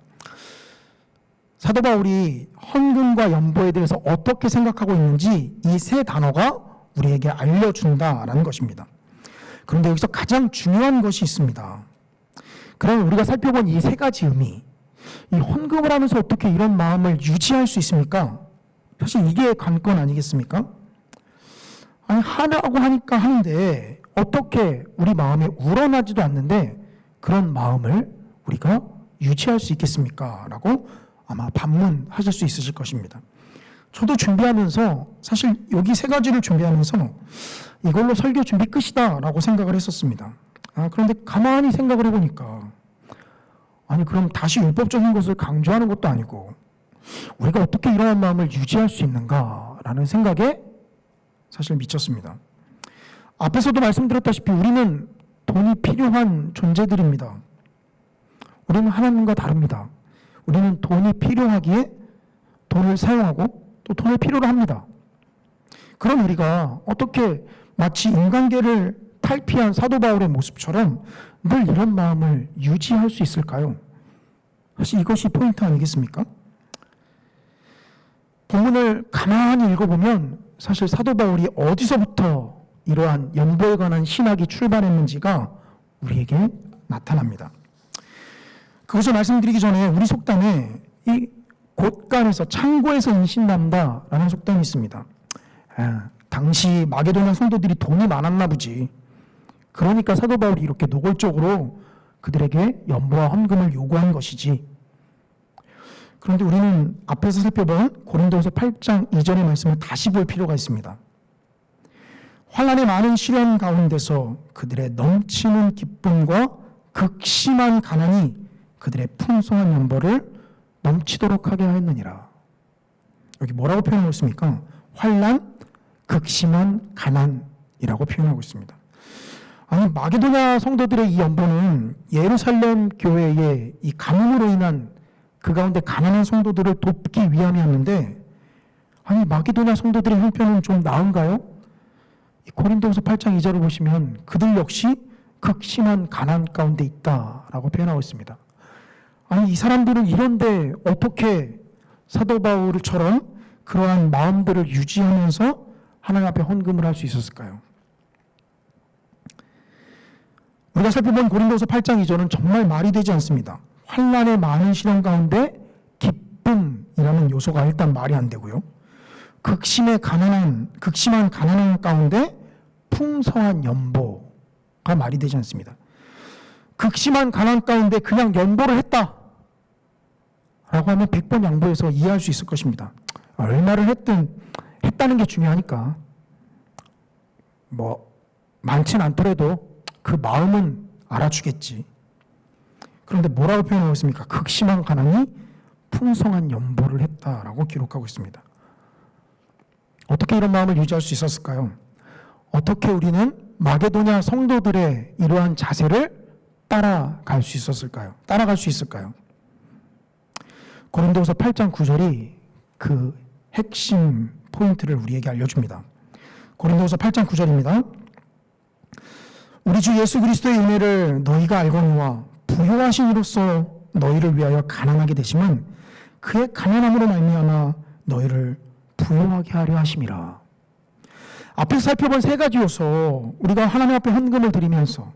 사도 바울이 헌금과 연보에 대해서 어떻게 생각하고 있는지 이 세 단어가 우리에게 알려준다라는 것입니다. 그런데 여기서 가장 중요한 것이 있습니다. 그럼 우리가 살펴본 이 3가지 의미, 이 헌금을 하면서 어떻게 이런 마음을 유지할 수 있습니까? 사실 이게 관건 아니겠습니까? 아니, 하라고 하니까 하는데 어떻게 우리 마음에 우러나지도 않는데 그런 마음을 우리가 유지할 수 있겠습니까? 라고 아마 반문하실 수 있으실 것입니다. 저도 준비하면서 사실 여기 3가지를 준비하면서 이걸로 설교 준비 끝이다 라고 생각을 했었습니다. 그런데 가만히 생각을 해보니까 아니 그럼 다시 율법적인 것을 강조하는 것도 아니고 우리가 어떻게 이러한 마음을 유지할 수 있는가라는 생각에 사실 미쳤습니다. 앞에서도 말씀드렸다시피 우리는 돈이 필요한 존재들입니다. 우리는 하나님과 다릅니다. 우리는 돈이 필요하기에 돈을 사용하고 또 돈을 필요로 합니다. 그럼 우리가 어떻게 마치 인간계를 탈피한 사도 바울의 모습처럼 늘 이런 마음을 유지할 수 있을까요? 사실 이것이 포인트 아니겠습니까? 본문을 가만히 읽어보면 사실 사도 바울이 어디서부터 이러한 연보에 관한 신학이 출발했는지가 우리에게 나타납니다. 그것을 말씀드리기 전에 우리 속담에 이 곳간에서 창고에서 인신난다라는 속담이 있습니다. 당시 마게도냐 성도들이 돈이 많았나 보지. 그러니까 사도 바울이 이렇게 노골적으로 그들에게 연보와 헌금을 요구한 것이지. 그런데 우리는 앞에서 살펴본 고린도후서 8장 2절의 말씀을 다시 볼 필요가 있습니다. 환난의 많은 시련 가운데서 그들의 넘치는 기쁨과 극심한 가난이 그들의 풍성한 연보를 넘치도록 하게 하였느니라. 여기 뭐라고 표현하고 있습니까? 환난, 극심한 가난이라고 표현하고 있습니다. 아니 마게도냐 성도들의 이 연보는 예루살렘 교회의 이 가뭄으로 인한 그 가운데 가난한 성도들을 돕기 위함이었는데 아니 마게도냐 성도들의 형편은 좀 나은가요? 고린도후서 8장 2절을 보시면 그들 역시 극심한 가난 가운데 있다라고 표현하고 있습니다. 아니 이 사람들은 이런데 어떻게 사도 바울처럼 그러한 마음들을 유지하면서 하나님 앞에 헌금을 할 수 있었을까요? 우리가 살펴본 고린도후서 8장 2절은 정말 말이 되지 않습니다. 환난의 많은 시련 가운데 기쁨이라는 요소가 일단 말이 안 되고요. 극심한 가난한 가운데 풍성한 연보가 말이 되지 않습니다. 극심한 가난 가운데 그냥 연보를 했다 라고 하면 100번 양보해서 이해할 수 있을 것입니다. 얼마를 했든 했다는 게 중요하니까 뭐 많진 않더라도 그 마음은 알아주겠지. 그런데 뭐라고 표현하고 있습니까? 극심한 가난이 풍성한 연보를 했다라고 기록하고 있습니다. 어떻게 이런 마음을 유지할 수 있었을까요? 어떻게 우리는 마게도냐 성도들의 이러한 자세를 따라갈 수 있을까요? 고린도후서 8장 9절이 그 핵심 포인트를 우리에게 알려줍니다. 고린도후서 8장 9절입니다. 우리 주 예수 그리스도의 은혜를 너희가 알거니와 부요하신 이로써 너희를 위하여 가난하게 되심은 그의 가난함으로 말미암아 너희를 부요하게 하려 하심이라. 앞에서 살펴본 3가지 요소, 우리가 하나님 앞에 헌금을 드리면서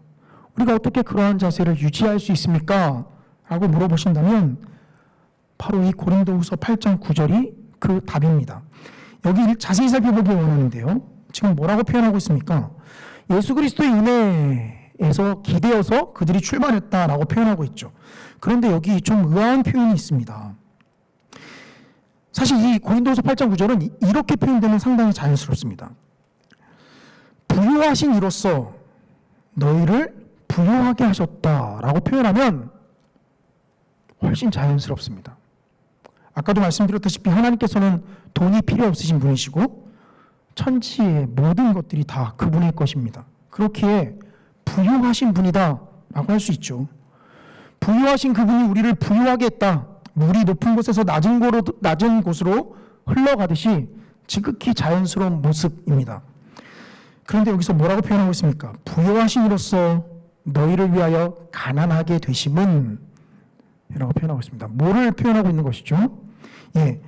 우리가 어떻게 그러한 자세를 유지할 수 있습니까? 라고 물어보신다면 바로 이 고린도후서 8장 9절이 그 답입니다. 여기 자세히 살펴보기 원하는데요. 지금 뭐라고 표현하고 있습니까? 예수 그리스도의 은혜에서 기대어서 그들이 출발했다라고 표현하고 있죠. 그런데 여기 좀 의아한 표현이 있습니다. 사실 이 고린도후서 8장 9절은 이렇게 표현되면 상당히 자연스럽습니다. 부요하신 이로써 너희를 부요하게 하셨다라고 표현하면 훨씬 자연스럽습니다. 아까도 말씀드렸다시피 하나님께서는 돈이 필요 없으신 분이시고 천지의 모든 것들이 다 그분의 것입니다. 그렇기에 부유하신 분이다 라고 할 수 있죠. 부유하신 그분이 우리를 부유하게 했다. 물이 높은 곳에서 낮은 곳으로 흘러가듯이 지극히 자연스러운 모습입니다. 그런데 여기서 뭐라고 표현하고 있습니까? 부유하신 이로써 너희를 위하여 가난하게 되심은 이라고 표현하고 있습니다. 뭐를 표현하고 있는 것이죠? 예,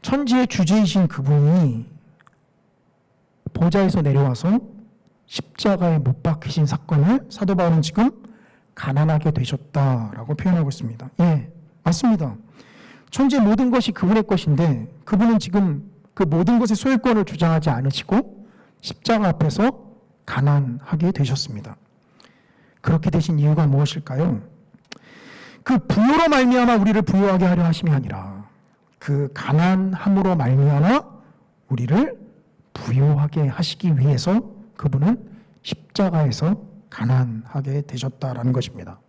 천지의 주제이신 그분이 보좌에서 내려와서 십자가에 못 박히신 사건을 사도 바울은 지금 가난하게 되셨다라고 표현하고 있습니다. 예, 맞습니다. 천지의 모든 것이 그분의 것인데 그분은 지금 그 모든 것의 소유권을 주장하지 않으시고 십자가 앞에서 가난하게 되셨습니다. 그렇게 되신 이유가 무엇일까요? 그 부유로 말미암아 우리를 부유하게 하려 하심이 아니라 그 가난함으로 말미암아 우리를 부유하게 하시기 위해서 그분은 십자가에서 가난하게 되셨다라는 것입니다.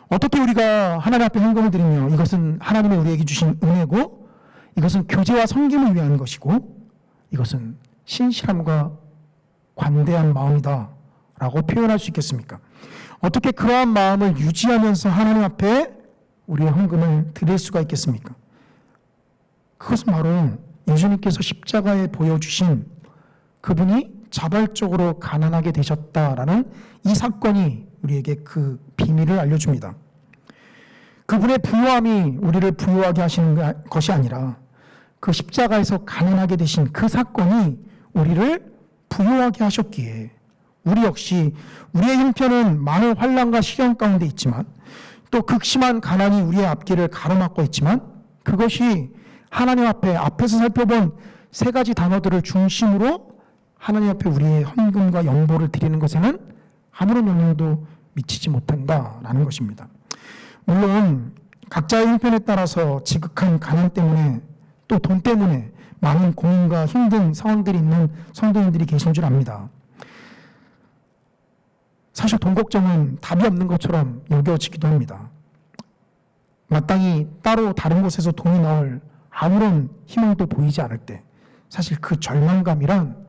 어떻게 우리가 하나님 앞에 헌금을 드리며 이것은 하나님이 우리에게 주신 은혜고 이것은 교제와 섬김을 위한 것이고 이것은 신실함과 관대한 마음이다 라고 표현할 수 있겠습니까? 어떻게 그러한 마음을 유지하면서 하나님 앞에 우리의 헌금을 드릴 수가 있겠습니까? 그것은 바로 예수님께서 십자가에 보여주신 그분이 자발적으로 가난하게 되셨다라는 이 사건이 우리에게 그 비밀을 알려줍니다. 그분의 부유함이 우리를 부유하게 하시는 것이 아니라 그 십자가에서 가난하게 되신 그 사건이 우리를 부유하게 하셨기에 우리 역시 우리의 형편은 많은 환난과 시련 가운데 있지만 또 극심한 가난이 우리의 앞길을 가로막고 있지만 그것이 하나님 앞에서 살펴본 세 가지 단어들을 중심으로 하나님 앞에 우리의 헌금과 영보를 드리는 것에는 아무런 영향도 미치지 못한다라는 것입니다. 물론 각자의 형편에 따라서 지극한 가난 때문에 또 돈 때문에 많은 고민과 힘든 상황들이 있는 성도님들이 계신 줄 압니다. 사실 돈 걱정은 답이 없는 것처럼 여겨지기도 합니다. 마땅히 따로 다른 곳에서 돈이 나올 아무런 희망도 보이지 않을 때 사실 그 절망감이란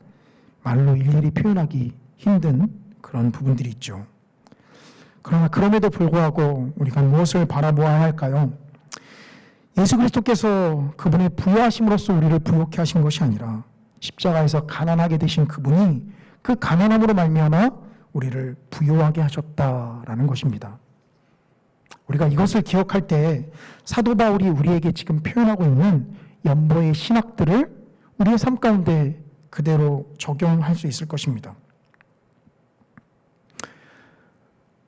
말로 일일이 표현하기 힘든 그런 부분들이 있죠. 그러나 그럼에도 불구하고 우리가 무엇을 바라보아야 할까요? 예수 그리스도께서 그분의 부유하심으로써 우리를 부유케 하신 것이 아니라 십자가에서 가난하게 되신 그분이 그 가난함으로 말미암아 우리를 부유하게 하셨다라는 것입니다. 우리가 이것을 기억할 때 사도 바울이 우리에게 지금 표현하고 있는 연보의 신학들을 우리의 삶 가운데 그대로 적용할 수 있을 것입니다.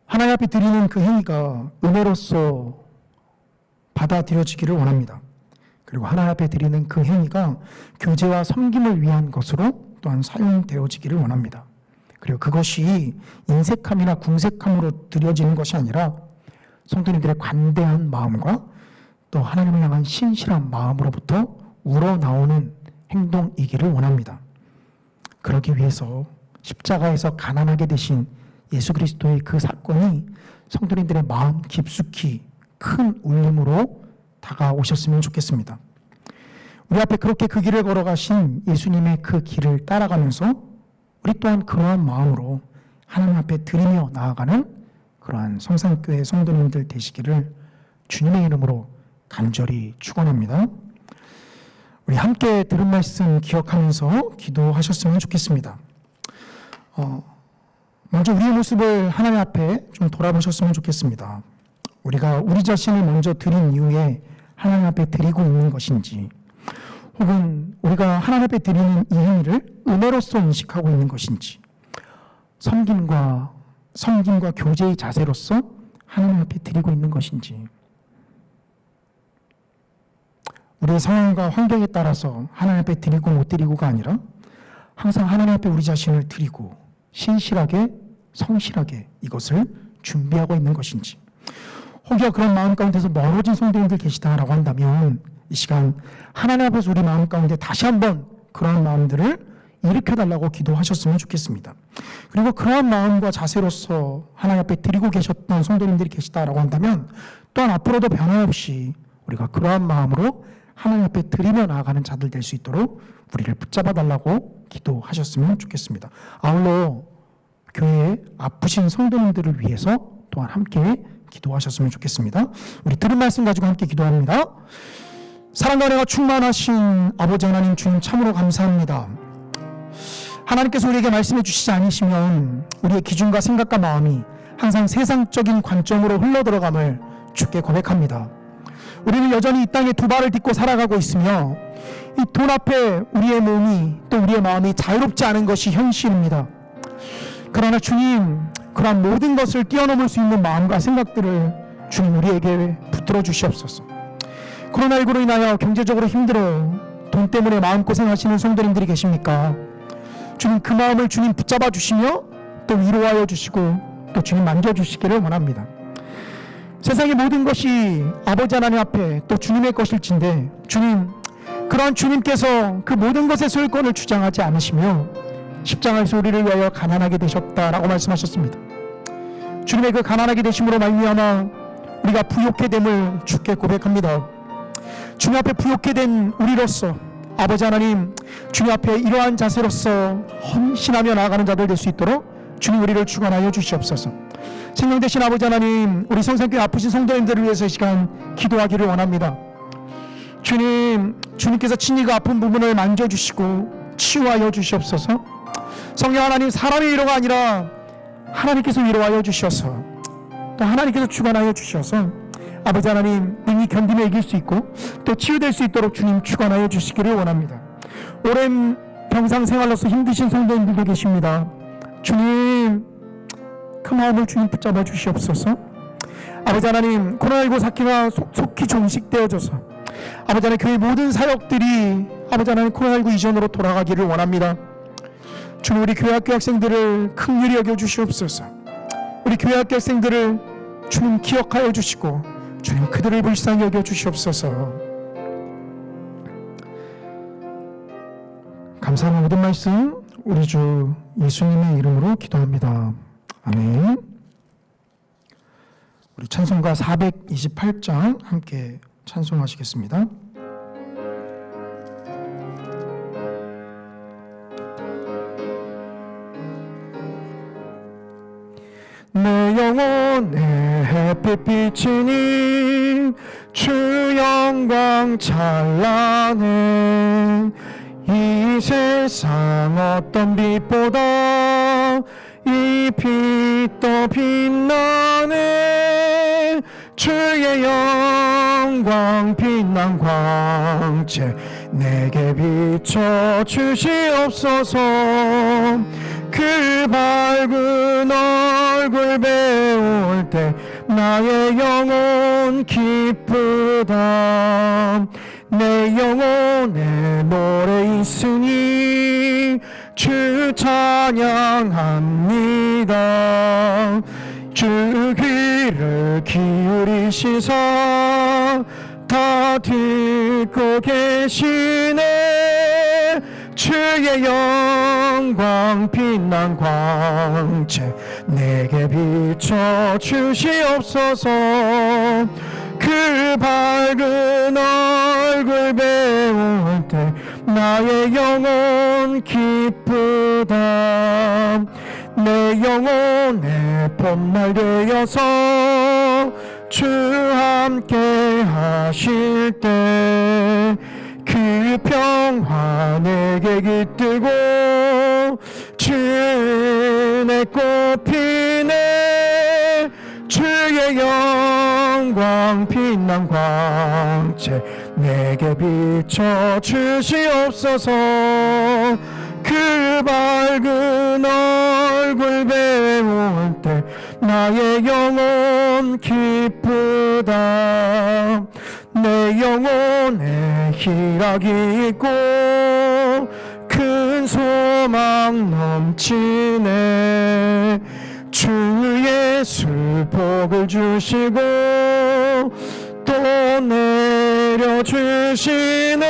하나님 앞에 드리는 그 행위가 은혜로서 받아들여지기를 원합니다. 그리고 하나님 앞에 드리는 그 행위가 교제와 섬김을 위한 것으로 또한 사용되어지기를 원합니다. 그리고 그것이 인색함이나 궁색함으로 드려지는 것이 아니라 성도님들의 관대한 마음과 또 하나님을 향한 신실한 마음으로부터 우러나오는 행동이기를 원합니다. 그러기 위해서 십자가에서 가난하게 되신 예수 그리스도의 그 사건이 성도님들의 마음 깊숙이 큰 울림으로 다가오셨으면 좋겠습니다. 우리 앞에 그렇게 그 길을 걸어가신 예수님의 그 길을 따라가면서 우리 또한 그러한 마음으로 하나님 앞에 드리며 나아가는 그러한 성산교회 성도님들 되시기를 주님의 이름으로 간절히 축원합니다. 우리 함께 들은 말씀 기억하면서 기도하셨으면 좋겠습니다. 먼저 우리의 모습을 하나님 앞에 좀 돌아보셨으면 좋겠습니다. 우리가 우리 자신을 먼저 드린 이후에 하나님 앞에 드리고 있는 것인지 혹은 우리가 하나님 앞에 드리는 이 행위를 은혜로서 인식하고 있는 것인지 섬김과 교제의 자세로서 하나님 앞에 드리고 있는 것인지 우리의 상황과 환경에 따라서 하나님 앞에 드리고 못 드리고가 아니라 항상 하나님 앞에 우리 자신을 드리고 신실하게 성실하게 이것을 준비하고 있는 것인지 혹여 그런 마음 가운데서 멀어진 성도님들 계시다라고 한다면 이 시간 하나님 앞에서 우리 마음 가운데 다시 한번 그러한 마음들을 일으켜달라고 기도하셨으면 좋겠습니다. 그리고 그러한 마음과 자세로서 하나님 앞에 드리고 계셨던 성도님들이 계시다라고 한다면 또한 앞으로도 변함없이 우리가 그러한 마음으로 하나님 앞에 드리며 나아가는 자들 될 수 있도록 우리를 붙잡아달라고 기도하셨으면 좋겠습니다. 아울러 교회에 아프신 성도님들을 위해서 또한 함께 기도하셨으면 좋겠습니다. 우리 들은 말씀 가지고 함께 기도합니다. 사랑과 은혜가 충만하신 아버지 하나님, 주님 참으로 감사합니다. 하나님께서 우리에게 말씀해 주시지 않으시면 우리의 기준과 생각과 마음이 항상 세상적인 관점으로 흘러들어감을 주께 고백합니다. 우리는 여전히 이 땅에 두 발을 딛고 살아가고 있으며 이 돈 앞에 우리의 몸이 또 우리의 마음이 자유롭지 않은 것이 현실입니다. 그러나 주님, 그러한 모든 것을 뛰어넘을 수 있는 마음과 생각들을 주님 우리에게 붙들어 주시옵소서. 코로나19로 인하여 경제적으로 힘들어 돈 때문에 마음고생하시는 성도님들이 계십니까? 주님, 그 마음을 주님 붙잡아 주시며 또 위로하여 주시고 또 주님 만져주시기를 원합니다. 세상의 모든 것이 아버지 하나님 앞에 또 주님의 것일진데 주님, 그러한 주님께서 그 모든 것의 소유권을 주장하지 않으시며 십자가에서 우리를 위하여 가난하게 되셨다라고 말씀하셨습니다. 주님의 그 가난하게 되심으로 말미암아 우리가 부욕해 됨을 주께 고백합니다. 주님 앞에 부욕해 된 우리로서 아버지 하나님, 주님 앞에 이러한 자세로서 헌신하며 나아가는 자들 될 수 있도록 주님 우리를 주관하여 주시옵소서. 생명되신 아버지 하나님, 우리 성산교회 아프신 성도님들을 위해서 이 시간 기도하기를 원합니다. 주님, 주님께서 친히 그 아픈 부분을 만져주시고 치유하여 주시옵소서. 성령 하나님, 사람의 위로가 아니라 하나님께서 위로하여 주셔서 또 하나님께서 주관하여 주셔서 아버지 하나님, 능히 견디며 이길 수 있고 또 치유될 수 있도록 주님 주관하여 주시기를 원합니다. 오랜 병상 생활로서 힘드신 성도님들도 계십니다. 주님, 그 마음을 주님 붙잡아 주시옵소서. 아버지 하나님, 코로나19 사태가 속히 종식되어져서 아버지 하나님, 교회 모든 사역들이 아버지 하나님 코로나19 이전으로 돌아가기를 원합니다. 주님, 우리 교회 학교 학생들을 긍휼히 여겨 주시옵소서. 우리 교회 학교 학생들을 주님 기억하여 주시고 주님 그들을 불쌍히 여겨 주시옵소서. 감사하는 모든 말씀 우리 주 예수님의 이름으로 기도합니다. 아멘. 우리 찬송가 428장 함께 찬송하시겠습니다. 내 영혼의 햇빛 비치니 주 영광 찬란해. 이 세상 어떤 빛보다 이 빛 더 빛나네. 주의 영광 빛난 광채 내게 비춰 주시옵소서. 그 밝은 얼굴 배울 때 나의 영혼 기쁘다. 내 영혼에 노래 있으니 주 찬양합니다. 주 귀를 기울이시사 다 듣고 계시네. 주의 영광 빛난 광채 내게 비춰 주시옵소서. 그 밝은 얼굴 배울 때 나의 영혼 기쁘다. 내 영혼의 봄날 되어서 주 함께 하실 때 그 평화 내게 깃들고 주의 꽃피네. 주의 영광 빛난 광채 내게 비춰 주시옵소서. 그 밝은 얼굴 배울 때 나의 영혼 기쁘다. 내 영혼에 희락이 있고 큰 소망 넘치네. 주 예수 복을 주시고 또 내려주시네.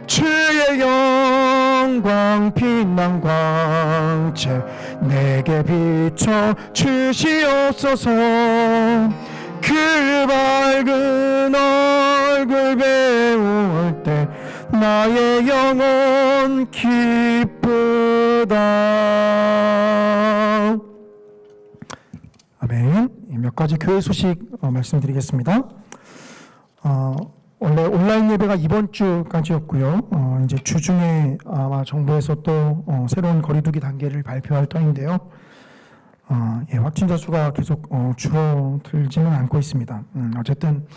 주의 영광 빛난 광채 내게 비춰 주시옵소서. 그 밝은 얼굴 배울 때 나의 영혼 기쁘다. 아멘. 몇 가지 교회 소식 말씀드리겠습니다. 원래 온라인 예배가 이번 주까지였고요. 이제 주중에 아마 정부에서 또 새로운 거리두기 단계를 발표할 터인데요. 확진자 수가 계속 줄어들지는 않고 있습니다. 어쨌든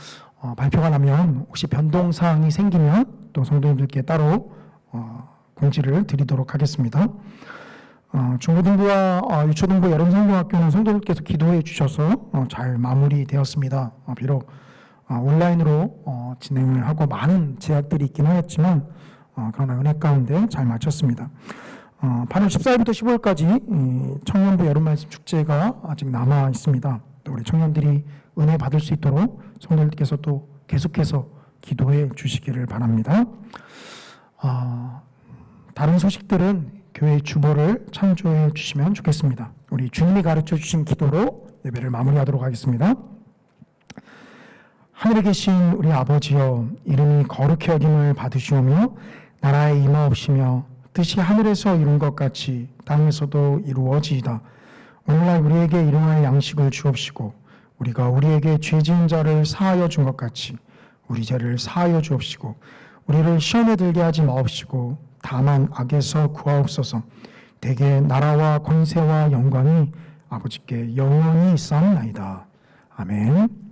발표가 나면 혹시 변동 사항이 생기면 또 성도님들께 따로 공지를 드리도록 하겠습니다. 중고등부와 유초등부 여름성경학교는 성도들께서 기도해 주셔서 잘 마무리되었습니다. 비록 온라인으로 진행을 하고 많은 제약들이 있긴 하였지만 그러나 은혜 가운데 잘 마쳤습니다. 8월 14일부터 15일까지 청년부 여름말씀 축제가 아직 남아 있습니다. 또 우리 청년들이 은혜 받을 수 있도록 성도님께서 또 계속해서 기도해 주시기를 바랍니다. 다른 소식들은 교회 주보를 참조해 주시면 좋겠습니다. 우리 주님이 가르쳐 주신 기도로 예배를 마무리하도록 하겠습니다. 하늘에 계신 우리 아버지여, 이름이 거룩히 여김을 받으시오며 나라에 임하옵시며 뜻이 하늘에서 이룬 것 같이 땅에서도 이루어지이다. 오늘날 우리에게 일용할 양식을 주옵시고 우리가 우리에게 죄 지은 자를 사하여 준 것 같이 우리 죄를 사하여 주옵시고 우리를 시험에 들게 하지 마옵시고 다만 악에서 구하옵소서. 대개 나라와 권세와 영광이 아버지께 영원히 있사옵나이다. 아멘.